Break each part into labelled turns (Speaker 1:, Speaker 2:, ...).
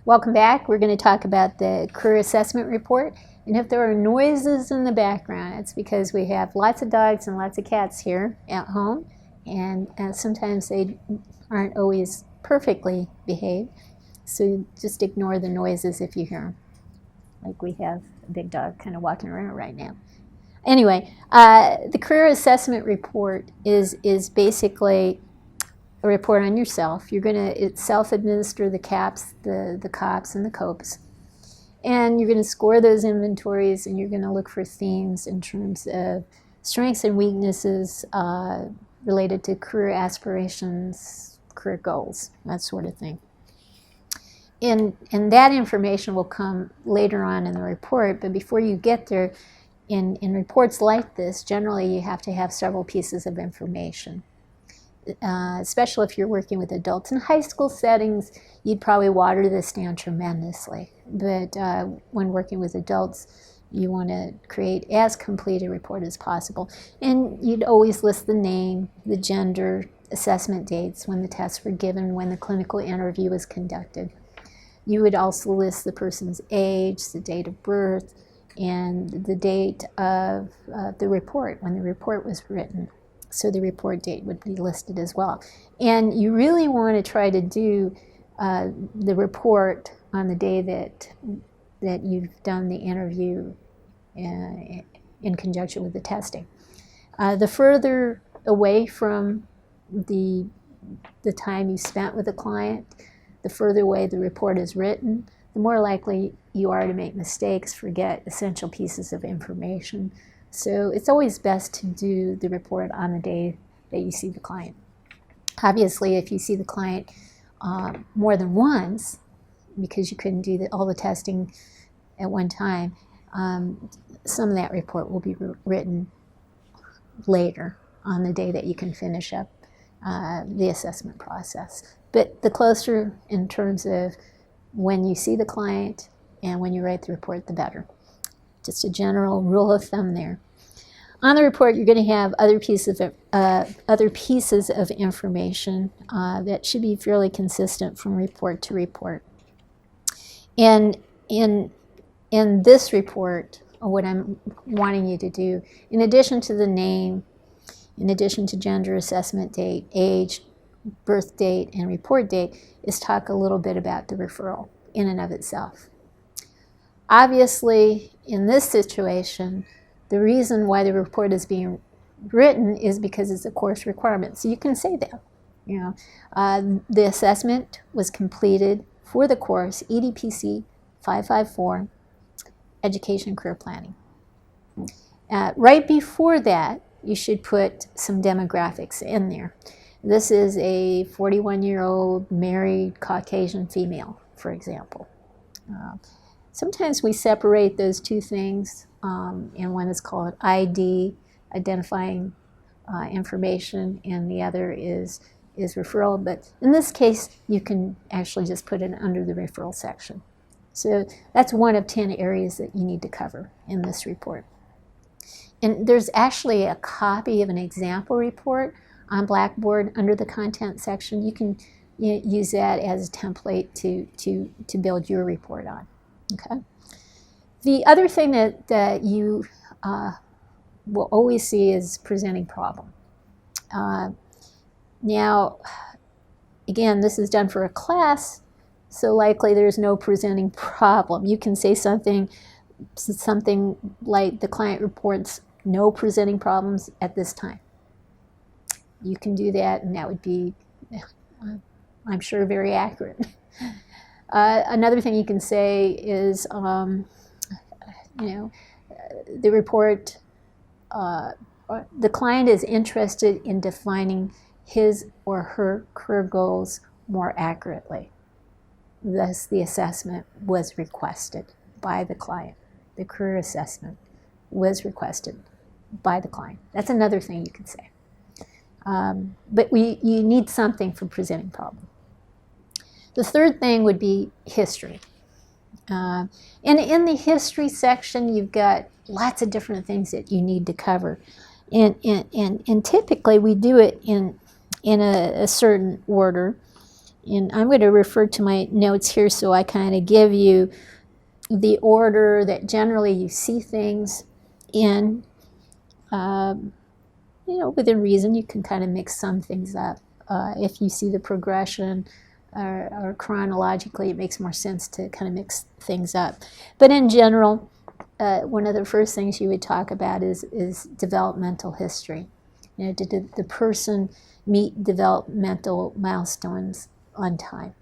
Speaker 1: Welcome back. We're going to talk about the career assessment report. And if there are noises in the background, it's because we have lots of dogs and lots of cats here at home. And sometimes they aren't always perfectly behaved. So just ignore the noises if you hear them. Like we have a big dog kind of walking around right now. Anyway, the career assessment report is basically a report on yourself. You're going to self-administer the CAPS, the COPS, and the COPES. And you're going to score those inventories, and you're going to look for themes in terms of strengths and weaknesses related to career aspirations, career goals, that sort of thing. And that information will come later on in the report, but before you get there, in reports like this, generally you have to have several pieces of information. Especially if you're working with adults. In high school settings, you'd probably water this down tremendously. But when working with adults, you want to create as complete a report as possible. And you'd always list the name, the gender, assessment dates, when the tests were given, when the clinical interview was conducted. You would also list the person's age, the date of birth, and the date of the report, when the report was written. So the report date would be listed as well. And you really want to try to do the report on the day that you've done the interview in conjunction with the testing. The further away from the time you spent with the client, the further away the report is written, the more likely you are to make mistakes, forget essential pieces of information. So it's always best to do the report on the day that you see the client. Obviously, if you see the client more than once, because you couldn't do all the testing at one time, some of that report will be written later on the day that you can finish up the assessment process. But the closer in terms of when you see the client and when you write the report, the better. Just a general rule of thumb there. On the report, you're going to have other pieces of information that should be fairly consistent from report to report. And in this report, what I'm wanting you to do, in addition to the name, in addition to gender, assessment date, age, birth date, and report date, is talk a little bit about the referral in and of itself. Obviously, in this situation, the reason why the report is being written is because it's a course requirement. So you can say that. The assessment was completed for the course EDPC 554, Education Career Planning. Right before that, you should put some demographics in there. This is a 41-year-old married Caucasian female, for example. Sometimes we separate those two things, and one is called ID, identifying information, and the other is referral. But in this case, you can actually just put it under the referral section. So that's one of 10 areas that you need to cover in this report. And there's actually a copy of an example report on Blackboard under the content section. You can use that as a template to build your report on. Okay. The other thing that you will always see is presenting problem. Now, again, this is done for a class, so likely there's no presenting problem. You can say something like the client reports no presenting problems at this time. You can do that, and that would be, I'm sure, very accurate. Another thing you can say is, the report, the client is interested in defining his or her career goals more accurately. Thus, the assessment was requested by the client. The career assessment was requested by the client. That's another thing you can say. But you need something for presenting problem. The third thing would be history. And in the history section, you've got lots of different things that you need to cover. And typically we do it in a certain order. And I'm going to refer to my notes here so I kind of give you the order that generally you see things in. Within reason, you can kind of mix some things up. If you see the progression or chronologically, it makes more sense to kind of mix things up. But in general, one of the first things you would talk about is developmental history. Did the person meet developmental milestones on time?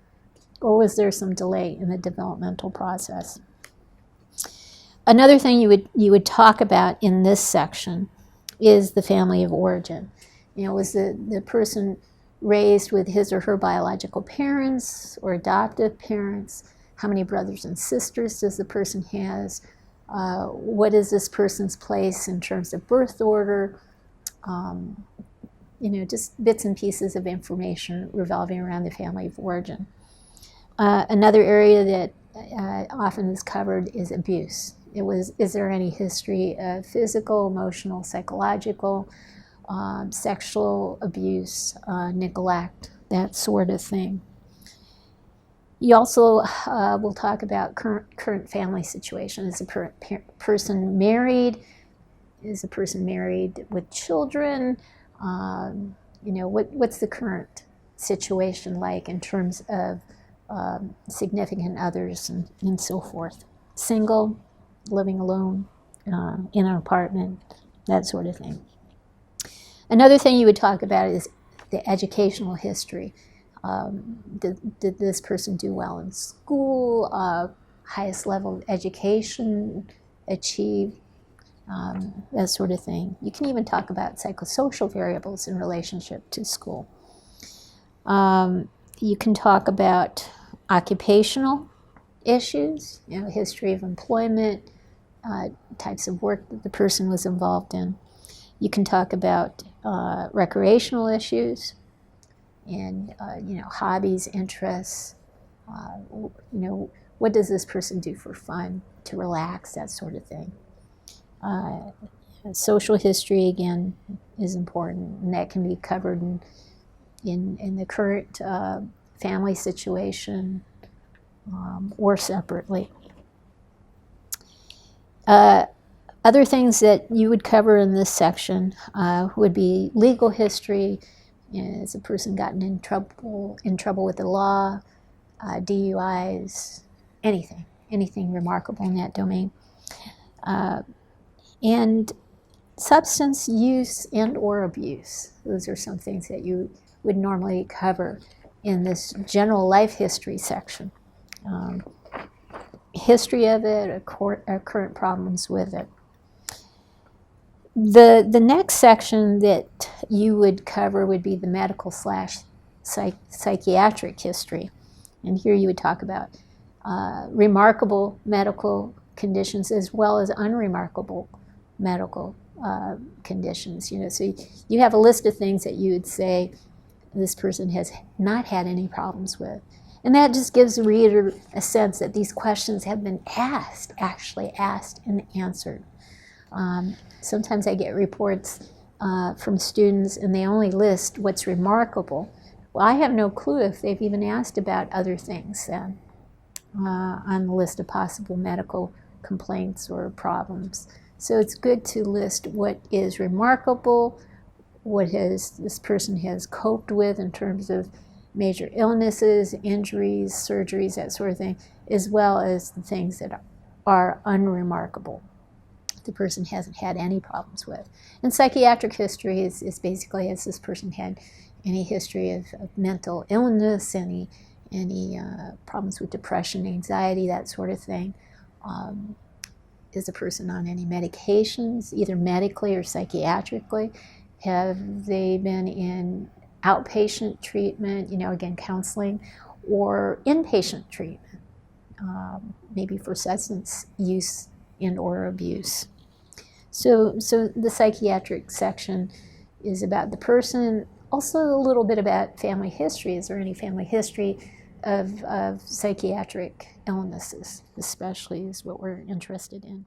Speaker 1: Or was there some delay in the developmental process? Another thing you would talk about in this section is the family of origin. Was the person raised with his or her biological parents or adoptive parents? How many brothers and sisters does the person has? What is this person's place in terms of birth order? Just bits and pieces of information revolving around the family of origin. Another area that often is covered is abuse. Is there any history of physical, emotional, psychological, sexual abuse, neglect, that sort of thing. You also will talk about current family situation. Is a person married? Is a person married with children? What's the current situation like in terms of significant others and so forth? Single, living alone, in an apartment, that sort of thing. Another thing you would talk about is the educational history. Did this person do well in school? Highest level of education achieved? That sort of thing. You can even talk about psychosocial variables in relationship to school. You can talk about occupational issues, history of employment, types of work that the person was involved in. You can talk about recreational issues and hobbies, interests. What does this person do for fun, to relax, that sort of thing. Social history, again, is important, and that can be covered in the current family situation or separately. Other things that you would cover in this section would be legal history. Has a person gotten in trouble with the law, DUIs, anything remarkable in that domain. And substance use and or abuse. Those are some things that you would normally cover in this general life history section. History of it, current problems with it. The next section that you would cover would be the medical / psychiatric history. And here you would talk about remarkable medical conditions as well as unremarkable medical conditions. So you have a list of things that you would say this person has not had any problems with. And that just gives the reader a sense that these questions have been actually asked and answered. Sometimes I get reports from students and they only list what's remarkable. Well, I have no clue if they've even asked about other things then on the list of possible medical complaints or problems. So it's good to list what is remarkable, what this person has coped with in terms of major illnesses, injuries, surgeries, that sort of thing, as well as the things that are unremarkable. The person hasn't had any problems with. And psychiatric history is basically, has this person had any history of mental illness, any problems with depression, anxiety, that sort of thing. Is the person on any medications, either medically or psychiatrically? Have they been in outpatient treatment, again, counseling, or inpatient treatment, maybe for substance use and or abuse? So the psychiatric section is about the person, also a little bit about family history. Is there any family history of psychiatric illnesses, especially is what we're interested in.